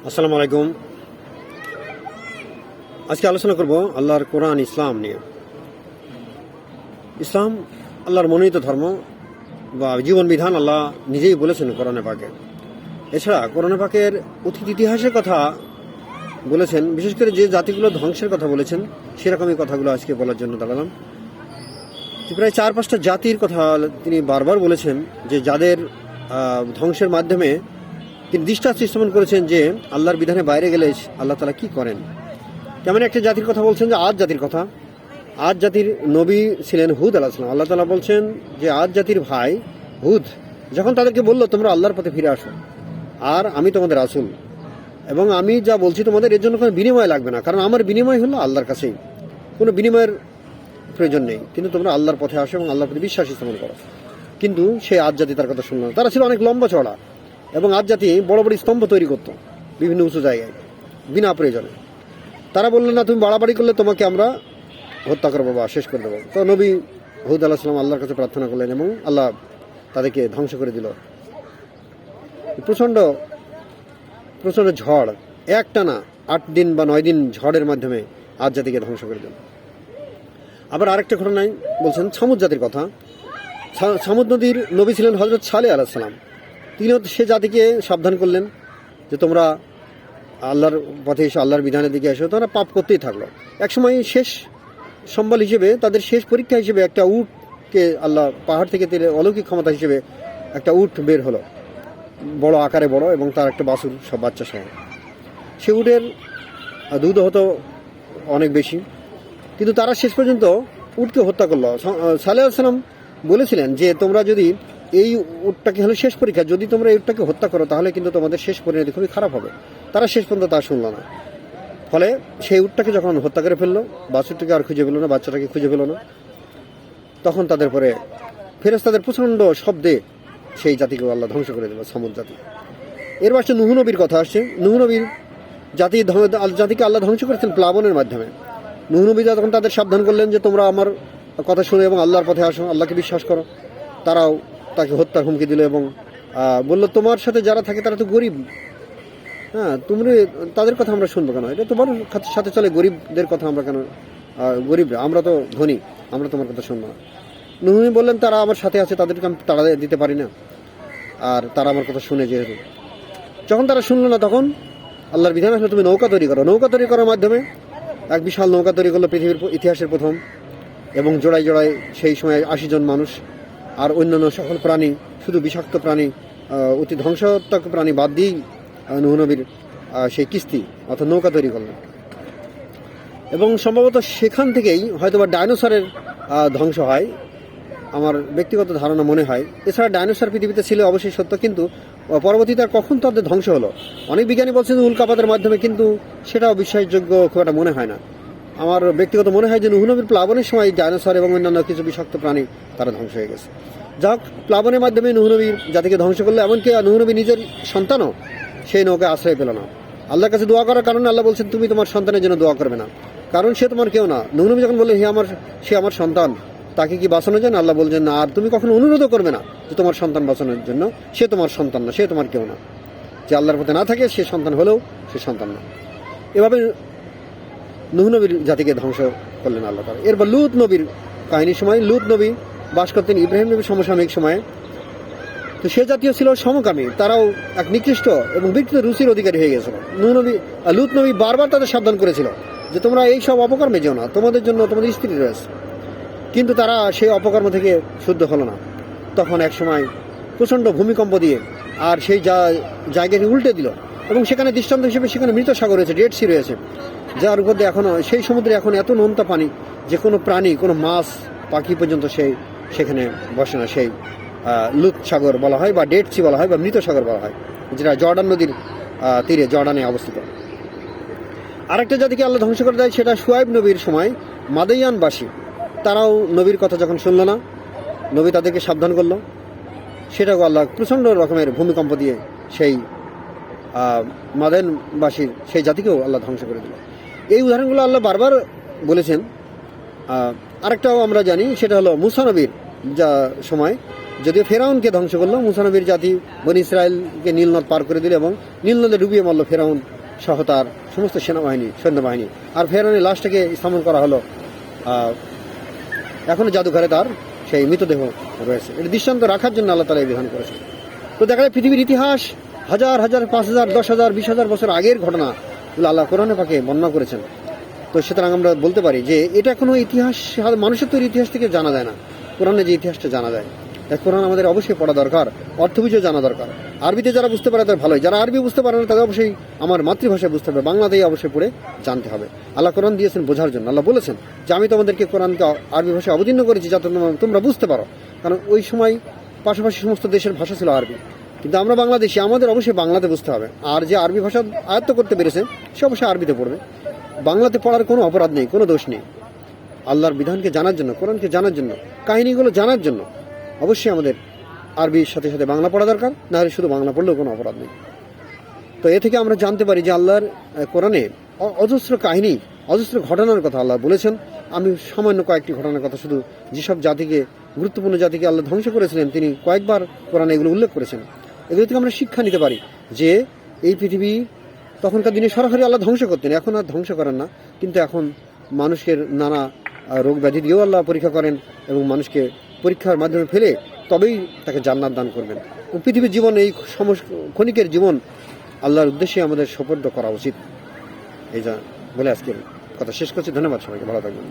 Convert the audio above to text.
আসসালামু আলাইকুম। আজকে আলোচনা করব আল্লাহর কোরআন ইসলাম নিয়ে। ইসলাম আল্লাহর মনোনীত ধর্ম বা জীবন বিধান আল্লাহ নিজেই বলেছেন কোরআনে পাকে। এছাড়া কোরআনে পাকের অতীত ইতিহাসের কথা বলেছেন, বিশেষ করে যে জাতিগুলো ধ্বংসের কথা বলেছেন সেরকমই কথাগুলো আজকে বলার জন্য দাঁড়ালাম। প্রায় 4-5টা জাতির কথা তিনি বারবার বলেছেন, যে যাদের ধ্বংসের মাধ্যমে তিনি দৃষ্টান্ত স্থাপন করেছেন যে আল্লাহর বিধানে বাইরে গেলে আল্লাহ তাআলা কি করেন। তেমন একটা জাতির কথা বলছেন, যে আদ জাতির কথা। আদ জাতির নবী ছিলেন হুদ আলাইহিস সালাম। আল্লাহ তাআলা বলছেন যে আদ জাতির ভাই হুদ যখন তাদেরকে বলল তোমরা আল্লাহর পথে ফিরে আসো, আর আমি তোমাদের রাসূল, এবং আমি যা বলছি তোমাদের এর জন্য কোনো বিনিময় লাগবে না, কারণ আমার বিনিময় হলো আল্লাহর কাছেই, কোনো বিনিময়ের প্রয়োজন নেই, কিন্তু তোমরা আল্লাহর পথে আসো এবং আল্লাহর প্রতি বিশ্বাস স্থাপন করো। কিন্তু সেই আদ জাতি তার কথা শুনল না। তারা ছিল অনেক লম্বা চড়া, এবং আদ জাতি বড় বড় স্তম্ভ তৈরি করতো বিভিন্ন উঁচু জায়গায় বিনা প্রয়োজনে। তারা বললেন না, তুমি বাড়াবাড়ি করলে তোমাকে আমরা হত্যা করবো বা শেষ করে দেবো। তো নবী হুদ আলাইহিস সালাম আল্লাহর কাছে প্রার্থনা করলেন এবং আল্লাহ তাদেরকে ধ্বংস করে দিল। প্রচণ্ড প্রচণ্ড ঝড়, একটানা 8 দিন বা 9 দিন ঝড়ের মাধ্যমে আদ জাতিকে ধ্বংস করে দিল। আবার আরেকটা ঘটনায় বলছেন ছামুদ জাতির কথা। ছামুদ নদীর নবী ছিলেন হযরত সালেহ আলাইহিস সালাম। তিনিও সে জাতিকে সাবধান করলেন যে তোমরা আল্লাহর পথে এসে আল্লাহর বিধানের দিকে এসো। তারা পাপ করতেই থাকলো। একসময় শেষ সম্বল হিসেবে, তাদের শেষ পরীক্ষা হিসেবে একটা উটকে আল্লাহ পাহাড় থেকে তেলে অলৌকিক ক্ষমতা হিসেবে একটা উট বের হলো, বড় আকারে বড়, এবং তার একটা বাছুর সব বাচ্চা সহ। সে উটের দুধ হতো অনেক বেশি, কিন্তু তারা শেষ পর্যন্ত উটকে হত্যা করলো। সালেহ আলাইহিস সালাম বলেছিলেন যে তোমরা যদি এই উটটাকে হলো শেষ পরীক্ষা, যদি তোমরা এই উটটাকে হত্যা করো তাহলে কিন্তু তোমাদের শেষ পরিণতি খুবই খারাপ হবে। তারা শেষ পর্যন্ত তা শুনলো না। ফলে সেই উটটাকে যখন হত্যা করে ফেললো, বাছুরটাকে আর খুঁজে পেলো না, বাচ্চাটাকে খুঁজে পেলো না, তখন তাদের পরে ফেরেশতাদের প্রচণ্ড শব্দে সেই জাতিকে আল্লাহ ধ্বংস করে দিল, সামুদ জাতি। এর পাশে নূহ নবীর কথা আসছে। নূহ নবীর জাতিকে আল্লাহ ধ্বংস করেছেন প্লাবনের মাধ্যমে। নূহ নবী যখন তাদের সাবধান করলেন যে তোমরা আমার কথা শুনে এবং আল্লাহর পথে আসো, আল্লাহকে বিশ্বাস করো, তারাও তাকে হত্যার হুমকি দিল এবং বলল তোমার সাথে যারা থাকে তারা তো গরিব, হ্যাঁ, তুমি তাদের কথা আমরা শুনবো কেন? এটা তোমার সাথে চলে, গরিবদের কথা আমরা কেন? গরিব, আমরা তো ধনী, আমরা তোমার কথা শুনবো না। নূহ নবী বললেন তারা আমার সাথে আছে, তাদেরকে আমি তাড়া দিতে পারি না, আর তারা আমার কথা শুনে যেহেতু। যখন তারা শুনলো না, তখন আল্লাহর বিধান আসলে তুমি নৌকা তৈরি করো। নৌকা তৈরি করার মাধ্যমে এক বিশাল নৌকা তৈরি করলো, পৃথিবীর ইতিহাসের প্রথম, এবং জোড়ায় জোড়ায় সেই সময় 80 জন মানুষ আর অন্যান্য সকল প্রাণী, শুধু বিষাক্ত প্রাণী, অতি ধ্বংসাত্মক প্রাণী বাদ দিয়েই নূহ নবীর সেই কিস্তি অর্থাৎ নৌকা তৈরি করলেন। এবং সম্ভবত সেখান থেকেই হয়তোবা ডাইনোসরের ধ্বংস হয়, আমার ব্যক্তিগত ধারণা মনে হয়। এছাড়া ডাইনোসর পৃথিবীতে ছিল অবশ্যই সত্য, কিন্তু পরবর্তীতে কখন তাদের ধ্বংস হলো, অনেক বিজ্ঞানী বলছেন উল্কাপাতের মাধ্যমে, কিন্তু সেটাও বিশ্বাসযোগ্য খুব একটা মনে হয় না। আমার ব্যক্তিগত মনে হয় যে নূহ নবীর প্লাবনের সময় ডাইনোসর এবং অন্যান্য কিছু বিষাক্ত প্রাণী তারা ধ্বংস হয়ে গেছে। যাক, প্লাবনের মাধ্যমে নূহ নবীর জাতিকে ধ্বংস করলে, এমনকি নূহ নবী নিজের সন্তানও সেই নৌকায় আশ্রয় পেল না। আল্লাহর কাছে দোয়া করার কারণে আল্লাহ বলছেন তুমি তোমার সন্তানের জন্য দোয়া করবে না, কারণ সে তোমার কেউ না। নূহ নবী যখন বললেন সে আমার সন্তান, তাকে কি বাঁচানো যায় না? আল্লাহ বলছেন না, আর তুমি কখনো অনুরোধও করবে না যে তোমার সন্তান বাঁচানোর জন্য, সে তোমার সন্তান না, সে তোমার কেউ না। যে আল্লাহর পথে না থাকে সে সন্তান হলেও সে সন্তান না। এভাবে নূহ নবীর জাতিকে ধ্বংস করলেন আল্লাহ তাআলা। এরপর লূত নবীর কাহিনীর সময়, লূত নবী বাস করতেন ইব্রাহিম নবীর সমসাময়িক সময়ে। তো সে জাতীয় ছিল সমকামী, তারাও এক নিকৃষ্ট এবং বিকৃত রুচির অধিকারী হয়ে গেছিল। লূত নবী বারবার তাদের সাবধান করেছিল যে তোমরা এই সব অপকর্মে যেও না, তোমাদের জন্য তোমাদের স্ত্রী রয়েছে, কিন্তু তারা সেই অপকর্ম থেকে শুদ্ধ হলো না। তখন এক সময় প্রচণ্ড ভূমিকম্প দিয়ে আর সেই জায়গাটি উল্টে দিল, এবং সেখানে দৃষ্টান্ত হিসেবে সেখানে মৃত সাগর রয়েছে, ডেড সি রয়েছে, যার উপর দিয়ে এখনও সেই সমুদ্রে এখন এত নোনতা পানি যে কোনো প্রাণী, কোনো মাছ পাখি পর্যন্ত সেখানে বসে না। সেই লুত সাগর বলা হয়, বা ডেড সি বলা হয়, বা মৃত সাগর বলা হয়, যেটা জর্ডান নদীর তীরে, জর্ডানে অবস্থিত। আরেকটা জাতিকে আল্লাহ ধ্বংস করে দেয়, সেটা শুআয়ব নবীর সময় মাদাইয়ানবাসী। তারাও নবীর কথা যখন শুনল না, নবী তাদেরকে সাবধান করলো, সেটাও আল্লাহ প্রচণ্ড রকমের ভূমিকম্প দিয়ে সেই মাদাইয়ানবাসীর সেই জাতিকেও আল্লাহ ধ্বংস করে দিল। এই উদাহরণগুলো আল্লাহ বারবার বলেছেন। আরেকটাও আমরা জানি, সেটা হলো মুসা নবীর সময় যদিও ফেরাউনকে ধ্বংস করলো, মুসা নবীর জাতি বনী ইসরায়েলকে নীল নদ পার করে দিল এবং নীল নদে ডুবিয়ে মারল ফেরাউন সহ তার সমস্ত সৈন্যবাহিনী। আর ফেরাউনের লাশটাকে স্থাপন করা হলো এখনো জাদুঘরে, তার সেই মৃতদেহ রয়েছে। এটা দৃষ্টান্ত রাখার জন্য আল্লাহ তাআলা এই বিধান করেছেন। তো দেখা যায় পৃথিবীর ইতিহাস হাজার হাজার, 5,000, 10,000, 20,000 বছর আগের ঘটনাগুলো আল্লাহ কোরআনে পাকে বর্ণনা করেছেন। তো সুতরাং আমরা বলতে পারি যে এটা কোনো ইতিহাস, মানুষের তৈরি ইতিহাস থেকে জানা যায় না, কোরআনে যে ইতিহাসটা জানা যায়। তাই কোরআন আমাদের অবশ্যই পড়া দরকার, অর্থবীজও জানা দরকার। আরবিতে যারা বুঝতে পারে তাদের ভালোই, যারা আরবি বুঝতে পারে না তাদের অবশ্যই আমার মাতৃভাষায় বুঝতে হবে, বাংলাতেই অবশ্যই পড়ে জানতে হবে। আল্লাহ কোরআন দিয়েছেন বোঝার জন্য। আল্লাহ বলেছেন যে আমি তোমাদেরকে কোরআনকে আরবি ভাষায় অবতীর্ণ করেছি যাতে তোমরা বুঝতে পারো। কারণ ওই সময় পাশাপাশি সমস্ত দেশের ভাষা ছিল আরবি, কিন্তু আমরা বাংলাদেশি, আমাদের অবশ্যই বাংলাতে বুঝতে হবে। আর যে আরবি ভাষা আয়ত্ত করতে পেরেছে সে অবশ্যই আরবিতে পড়বে। বাংলাতে পড়ার কোনো অপরাধ নেই, কোনো দোষ নেই। আল্লাহর বিধানকে জানার জন্য, কোরআনকে জানার জন্য, কাহিনীগুলো জানার জন্য অবশ্যই আমাদের আরবির সাথে সাথে বাংলা পড়া দরকার, না হলে শুধু বাংলা পড়লেও কোনো অপরাধ নেই। তো এ থেকে আমরা জানতে পারি যে আল্লাহর কোরআনে অজস্র কাহিনী, অজস্র ঘটনার কথা আল্লাহ বলেছেন। আমি সামান্য কয়েকটি ঘটনার কথা, শুধু যেসব জাতিকে, গুরুত্বপূর্ণ জাতিকে আল্লাহ ধ্বংস করেছিলেন তিনি কয়েকবার কোরআনে এগুলো উল্লেখ করেছেন। এগুলো থেকে আমরা শিক্ষা নিতে পারি যে এই পৃথিবী তখনকার দিনে সরাসরি আল্লাহ ধ্বংস করতেন, এখন আর ধ্বংস করেন না, কিন্তু এখন মানুষের নানা রোগ ব্যাধি দিয়েও আল্লাহ পরীক্ষা করেন এবং মানুষকে পরীক্ষার মাধ্যমে ফেলে তবেই তাকে জান্নাত দান করবেন। পৃথিবীর জীবন, এই ক্ষণিকের জীবন আল্লাহর উদ্দেশ্যে আমাদের সোপর্দ করা উচিত। এই যা বলে আজকের কথা শেষ করছি। ধন্যবাদ সবাইকে, ভালো থাকবেন।